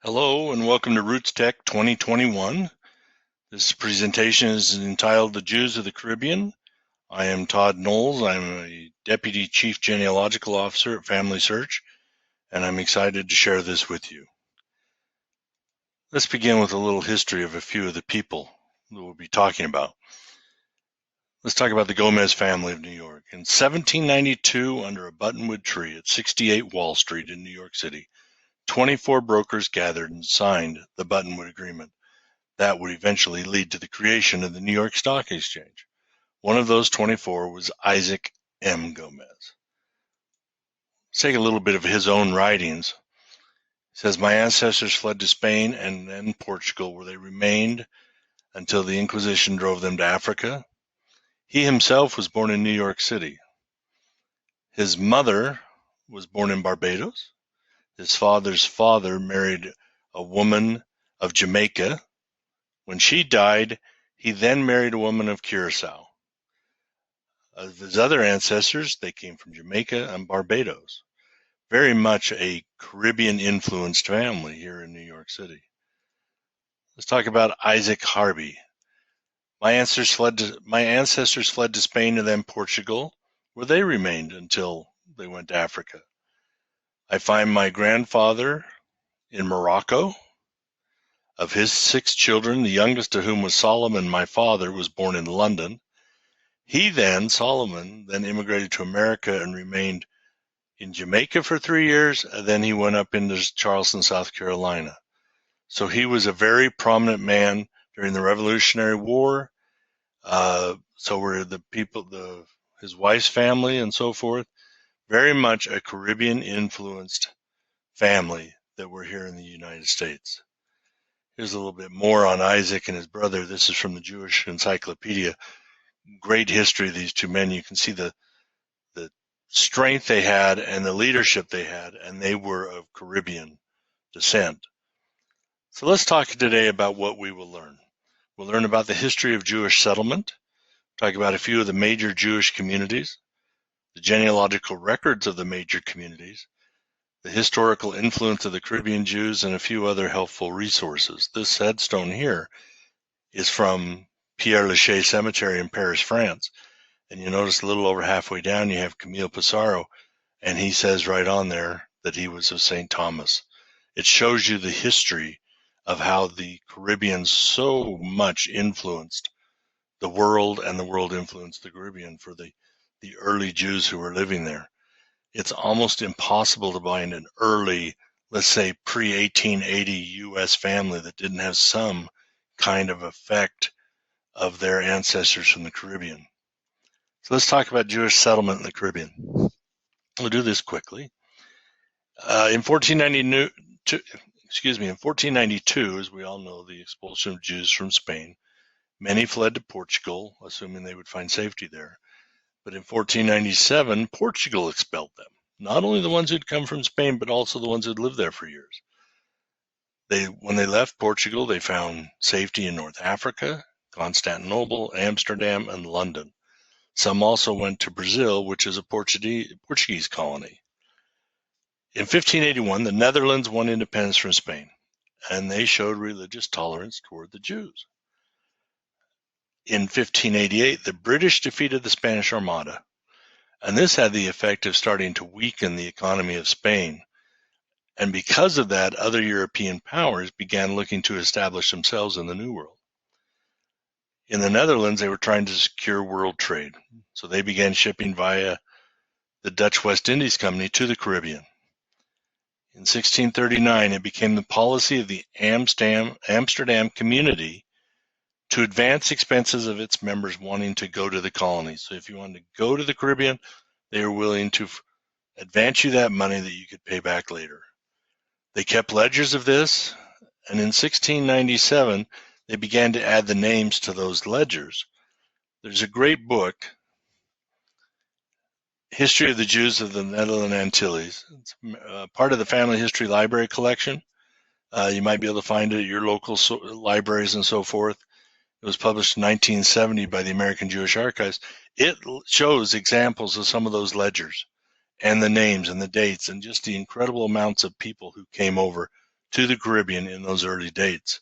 Hello and welcome to Roots Tech 2021. This presentation is entitled The Jews of the Caribbean. I am Todd Knowles. I'm a Deputy Chief Genealogical Officer at Family Search, and I'm excited to share this with you. Let's begin with a little history of a few of the people that we'll be talking about. Let's talk about the Gomez family of New York. In 1792, under a buttonwood tree at 68 Wall Street in New York City, 24 brokers gathered and signed the Buttonwood Agreement. That would eventually lead to the creation of the New York Stock Exchange. One of those 24 was Isaac M. Gomez. Let's take a little bit of his own writings. He says, "My ancestors fled to Spain and then Portugal, where they remained until the Inquisition drove them to Africa. He himself was born in New York City. His mother was born in Barbados. His father's father married a woman of Jamaica. When she died, he then married a woman of Curacao. Of his other ancestors, they came from Jamaica and Barbados. Very much a Caribbean-influenced family here in New York City." Let's talk about Isaac Harvey. My ancestors fled to Spain and then Portugal, where they remained until they went to Africa. I find my grandfather in Morocco. Of his 6 children, the youngest of whom was Solomon, my father, was born in London. Solomon, then immigrated to America and remained in Jamaica for 3 years, and then he went up into Charleston, South Carolina. So he was a very prominent man during the Revolutionary War. So were the people, his wife's family and so forth. Very much a Caribbean-influenced family that were here in the United States. Here's a little bit more on Isaac and his brother. This is from the Jewish Encyclopedia. Great history of these two men. You can see the strength they had and the leadership they had, and they were of Caribbean descent. So let's talk today about what we will learn. We'll learn about the history of Jewish settlement, talk about a few of the major Jewish communities, the genealogical records of the major communities, the historical influence of the Caribbean Jews, and a few other helpful resources. This headstone here is from Père Lachaise Cemetery in Paris, France. And you notice a little over halfway down, you have Camille Pissarro, and he says right on there that he was of St. Thomas. It shows you the history of how the Caribbean so much influenced the world, and the world influenced the Caribbean for the early Jews who were living there. It's almost impossible to find an early, let's say pre-1880 U.S. family that didn't have some kind of effect of their ancestors from the Caribbean. So let's talk about Jewish settlement in the Caribbean. We'll do this quickly. In 1492, as we all know, the expulsion of Jews from Spain. Many fled to Portugal, assuming they would find safety there. But in 1497, Portugal expelled them. Not only the ones who'd come from Spain, but also the ones who'd lived there for years. When they left Portugal, they found safety in North Africa, Constantinople, Amsterdam, and London. Some also went to Brazil, which is a Portuguese colony. In 1581, the Netherlands won independence from Spain, and they showed religious tolerance toward the Jews. In 1588, the British defeated the Spanish Armada, and this had the effect of starting to weaken the economy of Spain. And because of that, other European powers began looking to establish themselves in the New World. In the Netherlands, they were trying to secure world trade, so they began shipping via the Dutch West Indies Company to the Caribbean. In 1639, it became the policy of the Amsterdam Community to advance expenses of its members wanting to go to the colonies. So if you wanted to go to the Caribbean, they were willing to advance you that money that you could pay back later. They kept ledgers of this, and in 1697, they began to add the names to those ledgers. There's a great book, History of the Jews of the Netherlands Antilles. It's part of the Family History Library collection. You might be able to find it at your local libraries and so forth. It was published in 1970 by the American Jewish Archives. It shows examples of some of those ledgers and the names and the dates and just the incredible amounts of people who came over to the Caribbean in those early dates.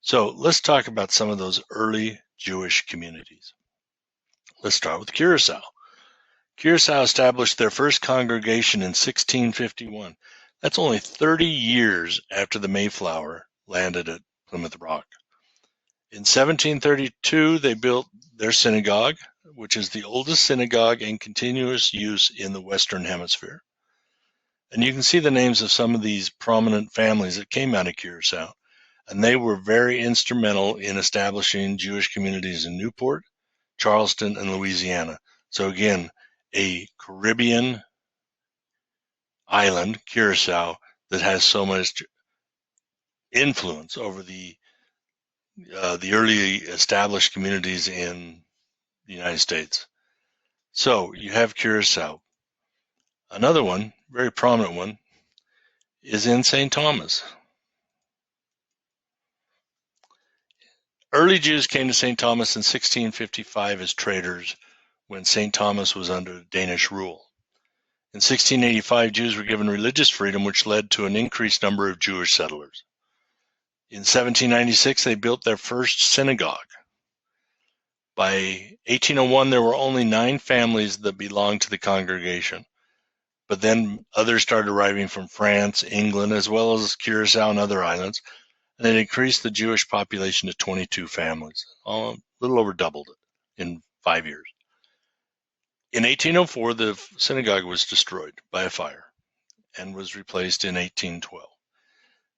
So let's talk about some of those early Jewish communities. Let's start with Curacao. Curacao established their first congregation in 1651. That's only 30 years after the Mayflower landed at Plymouth Rock. In 1732, they built their synagogue, which is the oldest synagogue in continuous use in the Western Hemisphere. And you can see the names of some of these prominent families that came out of Curacao. And they were very instrumental in establishing Jewish communities in Newport, Charleston, and Louisiana. So again, a Caribbean island, Curacao, that has so much influence over the early established communities in the United States. So you have Curacao. Another one, very prominent one, is in St. Thomas. Early Jews came to St. Thomas in 1655 as traders when St. Thomas was under Danish rule. In 1685, Jews were given religious freedom, which led to an increased number of Jewish settlers. In 1796, they built their first synagogue. By 1801, there were only 9 families that belonged to the congregation. But then others started arriving from France, England, as well as Curacao and other islands, and it increased the Jewish population to 22 families, a little over doubled it in 5 years. In 1804, the synagogue was destroyed by a fire and was replaced in 1812.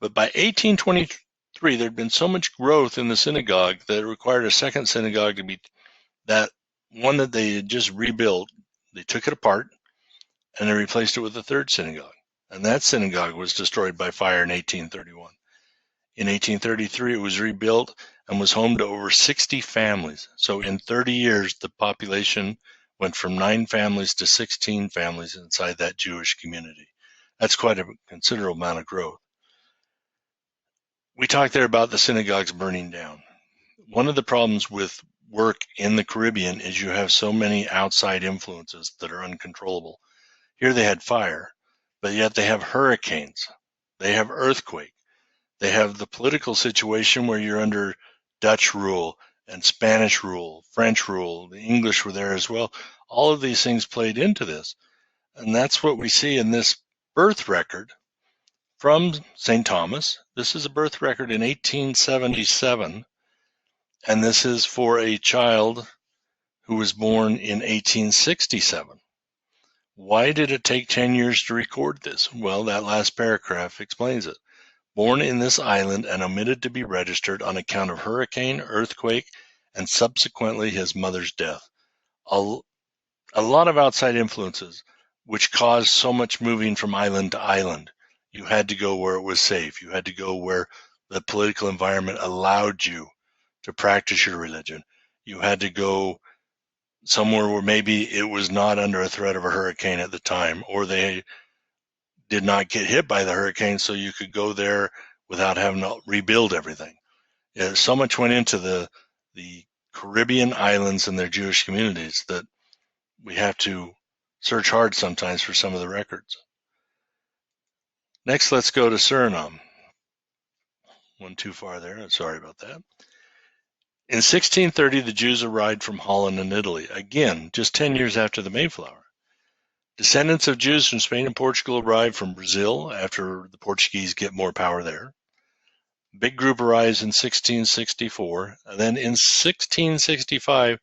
But by 1823, there had been so much growth in the synagogue that it required a second synagogue to be that one that they had just rebuilt. They took it apart and they replaced it with a third synagogue. And that synagogue was destroyed by fire in 1831. In 1833, it was rebuilt and was home to over 60 families. So in 30 years, the population went from 9 families to 16 families inside that Jewish community. That's quite a considerable amount of growth. We talked there about the synagogues burning down. One of the problems with work in the Caribbean is you have so many outside influences that are uncontrollable. Here they had fire, but yet they have hurricanes. They have earthquake. They have the political situation where you're under Dutch rule and Spanish rule, French rule, the English were there as well. All of these things played into this. And that's what we see in this birth record from St. Thomas. This is a birth record in 1877, and this is for a child who was born in 1867. Why did it take 10 years to record this? Well, that last paragraph explains it. Born in this island and omitted to be registered on account of hurricane, earthquake, and subsequently his mother's death. A lot of outside influences, which caused so much moving from island to island. You had to go where it was safe. You had to go where the political environment allowed you to practice your religion. You had to go somewhere where maybe it was not under a threat of a hurricane at the time, or they did not get hit by the hurricane, so you could go there without having to rebuild everything. So much went into the Caribbean islands and their Jewish communities that we have to search hard sometimes for some of the records. Next, let's go to Suriname. Went too far there. Sorry about that. In 1630, the Jews arrived from Holland and Italy, again, just 10 years after the Mayflower. Descendants of Jews from Spain and Portugal arrived from Brazil after the Portuguese get more power there. A big group arrives in 1664, and then in 1665,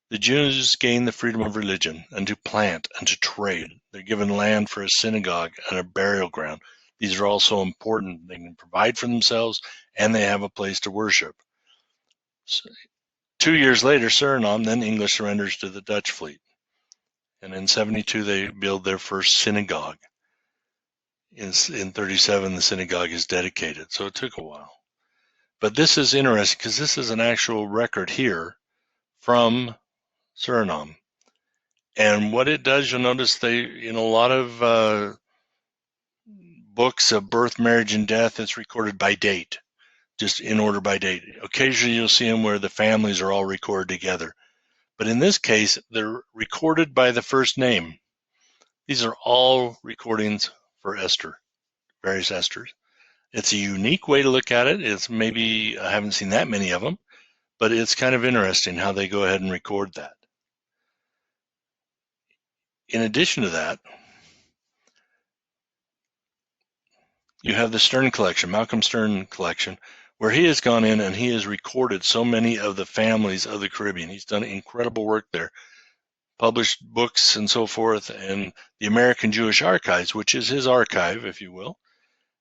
the Jews gain the freedom of religion and to plant and to trade. They're given land for a synagogue and a burial ground. These are also important. They can provide for themselves and they have a place to worship. So, 2 years later, Suriname, then English, surrenders to the Dutch fleet. And in 72, they build their first synagogue. In 37, the synagogue is dedicated. So it took a while. But this is interesting because this is an actual record here from Suriname. And what it does, you'll notice they, in a lot of books of birth, marriage, and death, it's recorded by date, just in order by date. Occasionally you'll see them where the families are all recorded together. But in this case, they're recorded by the first name. These are all recordings for Esther, various Esthers. It's a unique way to look at it. It's maybe, I haven't seen that many of them, but it's kind of interesting how they go ahead and record that. In addition to that, you have the Stern collection, Malcolm Stern collection, where he has gone in and he has recorded so many of the families of the Caribbean. He's done incredible work there, published books and so forth, and the American Jewish Archives, which is his archive, if you will,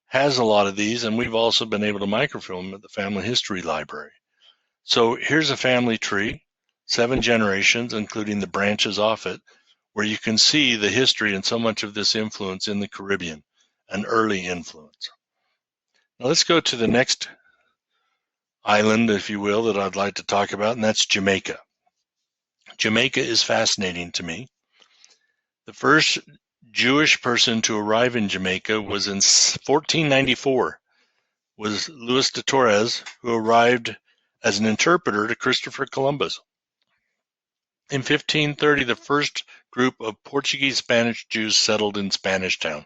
has a lot of these, and we've also been able to microfilm at the Family History Library. So here's a family tree, 7 generations, including the branches off it, where you can see the history and so much of this influence in the Caribbean, an early influence. Now let's go to the next island, if you will, that I'd like to talk about, and that's Jamaica. Jamaica is fascinating to me. The first Jewish person to arrive in Jamaica was in 1494, was Luis de Torres, who arrived as an interpreter to Christopher Columbus. In 1530, the first group of Portuguese-Spanish Jews settled in Spanish Town.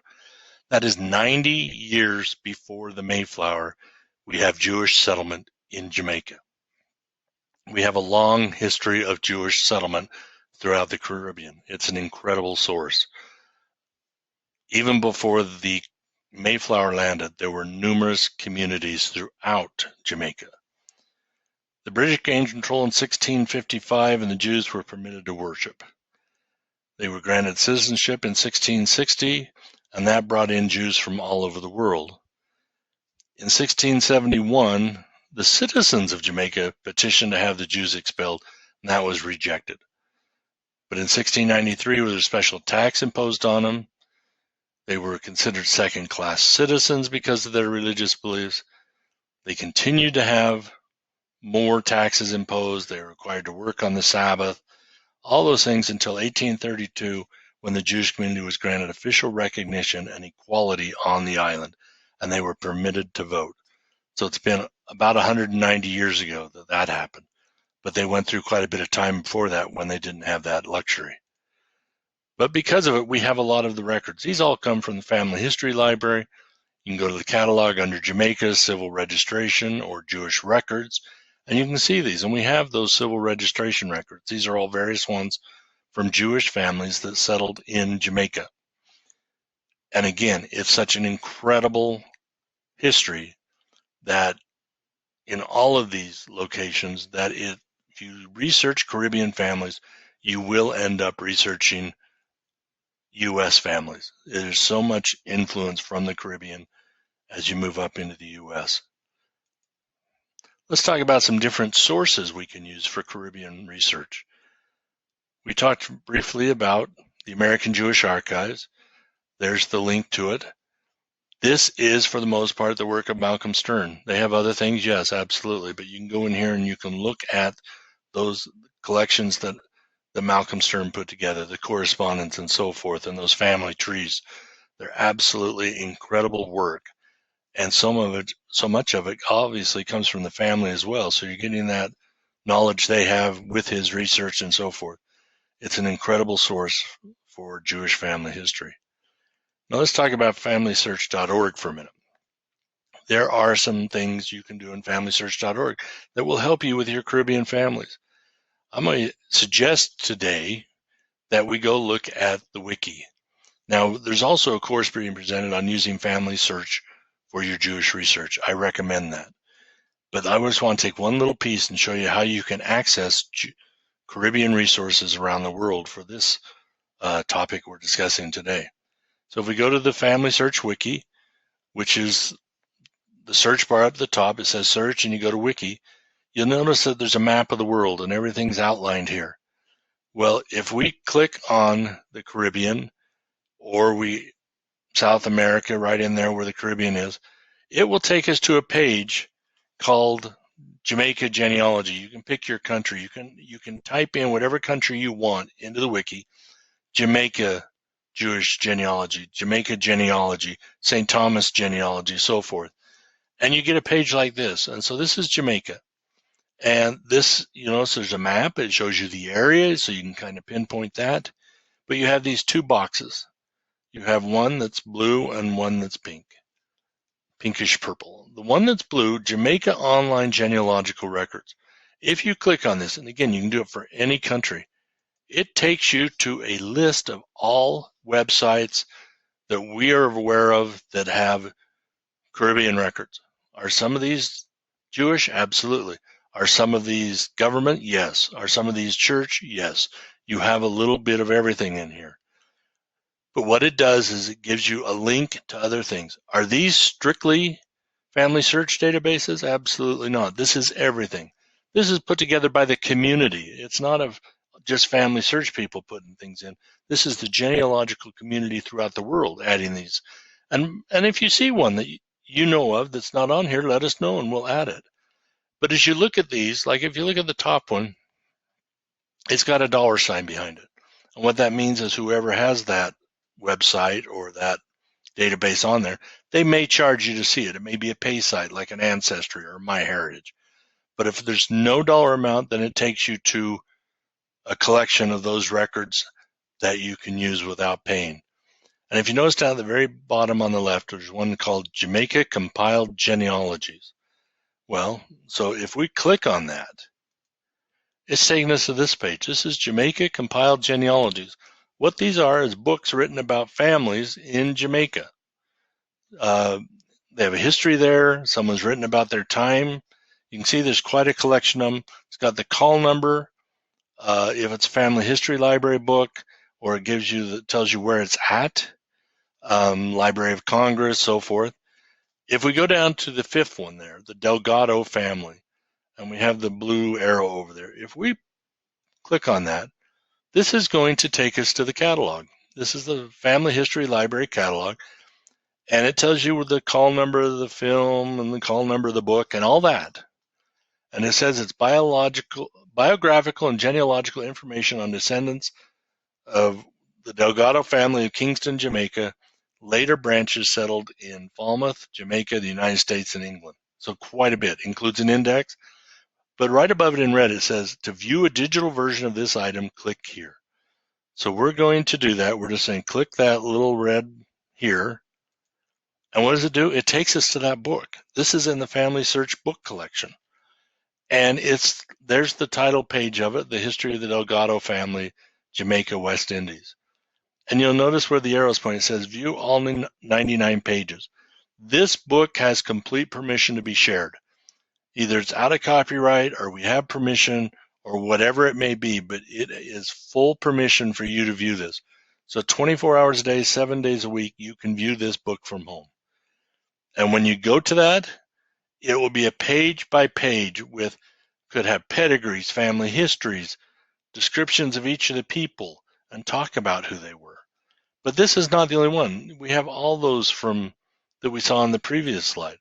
That is 90 years before the Mayflower. We have Jewish settlement in Jamaica. We have a long history of Jewish settlement throughout the Caribbean. It's an incredible source. Even before the Mayflower landed, there were numerous communities throughout Jamaica. The British gained control in 1655 and the Jews were permitted to worship. They were granted citizenship in 1660, and that brought in Jews from all over the world. In 1671, the citizens of Jamaica petitioned to have the Jews expelled, and that was rejected. But in 1693, with a special tax imposed on them, they were considered second-class citizens because of their religious beliefs. They continued to have more taxes imposed. They were required to work on the Sabbath, all those things until 1832, when the Jewish community was granted official recognition and equality on the island, and they were permitted to vote. So it's been about 190 years ago that that happened. But they went through quite a bit of time before that when they didn't have that luxury. But because of it, we have a lot of the records. These all come from the Family History Library. You can go to the catalog under Jamaica Civil Registration or Jewish Records, and you can see these. And we have those civil registration records. These are all various ones from Jewish families that settled in Jamaica. And again, it's such an incredible history that in all of these locations, that if you research Caribbean families, you will end up researching U.S. families. There's so much influence from the Caribbean as you move up into the U.S. Let's talk about some different sources we can use for Caribbean research. We talked briefly about the American Jewish Archives. There's the link to it. This is, for the most part, the work of Malcolm Stern. They have other things, yes, absolutely, but you can go in here and you can look at those collections that Malcolm Stern put together, the correspondence and so forth, and those family trees. They're absolutely incredible work. And so much of it obviously comes from the family as well. So you're getting that knowledge they have with his research and so forth. It's an incredible source for Jewish family history. Now let's talk about FamilySearch.org for a minute. There are some things you can do in FamilySearch.org that will help you with your Caribbean families. I'm going to suggest today that we go look at the wiki. Now, there's also a course being presented on using Family Search for your Jewish research. I recommend that. But I just want to take one little piece and show you how you can access Caribbean resources around the world for this topic we're discussing today. So if we go to the Family Search Wiki, which is the search bar up at the top, it says search and you go to wiki, you'll notice that there's a map of the world and everything's outlined here. Well, if we click on the Caribbean or South America right in there where the Caribbean is, it will take us to a page called Jamaica Genealogy. You can pick your country. You can type in whatever country you want into the wiki, Jamaica Jewish genealogy, Jamaica genealogy, St. Thomas genealogy, so forth. And you get a page like this. And so this is Jamaica. And this, so there's a map. It shows you the area, so you can kind of pinpoint that. But you have these two boxes. You have one that's blue and one that's pink. pinkish purple. The one that's blue, Jamaica Online Genealogical Records. If you click on this, and again, you can do it for any country, it takes you to a list of all websites that we are aware of that have Caribbean records. Are some of these Jewish? Absolutely. Are some of these government? Yes. Are some of these church? Yes. You have a little bit of everything in here. But what it does is it gives you a link to other things. Are these strictly family search databases? Absolutely not. This is everything. This is put together by the community. It's not of just family search people putting things in. This is the genealogical community throughout the world adding these. And if you see one that you know of that's not on here, let us know and we'll add it. But as you look at these, like if you look at the top one, it's got a $sign behind it. And what that means is whoever has that website or that database on there, they may charge you to see it. It may be a pay site like an Ancestry or MyHeritage. But if there's no dollar amount, then it takes you to a collection of those records that you can use without paying. And if you notice down at the very bottom on the left, there's one called Jamaica Compiled Genealogies. Well, so if we click on that, it's taking us to this page. This is Jamaica Compiled Genealogies. What these are is books written about families in Jamaica. They have a history there. Someone's written about their time. You can see there's quite a collection of them. It's got the call number, if it's a family history library book, or it tells you where it's at, Library of Congress, so forth. If we go down to the fifth one there, the Delgado family, and we have the blue arrow over there, if we click on that, this is going to take us to the catalog. This is the Family History Library catalog, and it tells you the call number of the film and the call number of the book and all that. And it says it's biographical and genealogical information on descendants of the Delgado family of Kingston, Jamaica, later branches settled in Falmouth, Jamaica, the United States, and England. So quite a bit. Includes an index. But right above it in red, it says, to view a digital version of this item, click here. So we're going to do that. We're just saying, click that little red here. And what does it do? It takes us to that book. This is in the Family Search book collection. And there's the title page of it, The History of the Delgado Family, Jamaica, West Indies. And you'll notice where the arrows point, it says view all 99 pages. This book has complete permission to be shared. Either it's out of copyright or we have permission or whatever it may be, but it is full permission for you to view this. So 24 hours a day, 7 days a week, you can view this book from home. And when you go to that, it will be a page by page could have pedigrees, family histories, descriptions of each of the people, and talk about who they were. But this is not the only one. We have all those that we saw on the previous slide.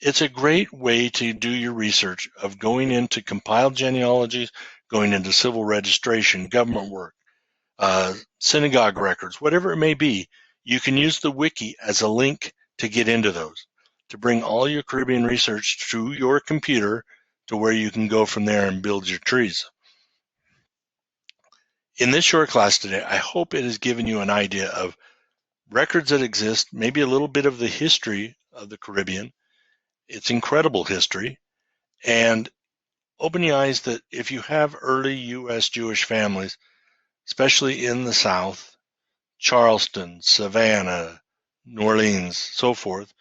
It's a great way to do your research of going into compiled genealogies, going into civil registration, government work, synagogue records, whatever it may be. You can use the wiki as a link to get into those, to bring all your Caribbean research to your computer to where you can go from there and build your trees. In this short class today, I hope it has given you an idea of records that exist, maybe a little bit of the history of the Caribbean, its incredible history, and open your eyes that if you have early U.S. Jewish families, especially in the South, Charleston, Savannah, New Orleans, so forth,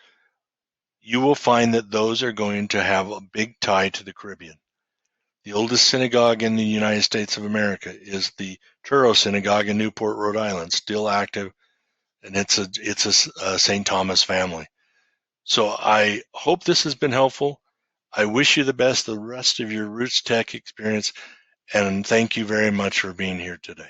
you will find that those are going to have a big tie to the Caribbean. The oldest synagogue in the United States of America is the Truro Synagogue in Newport, Rhode Island, still active, and it's a St. Thomas family. So I hope this has been helpful. I wish you the best the rest of your Roots Tech experience, and thank you very much for being here today.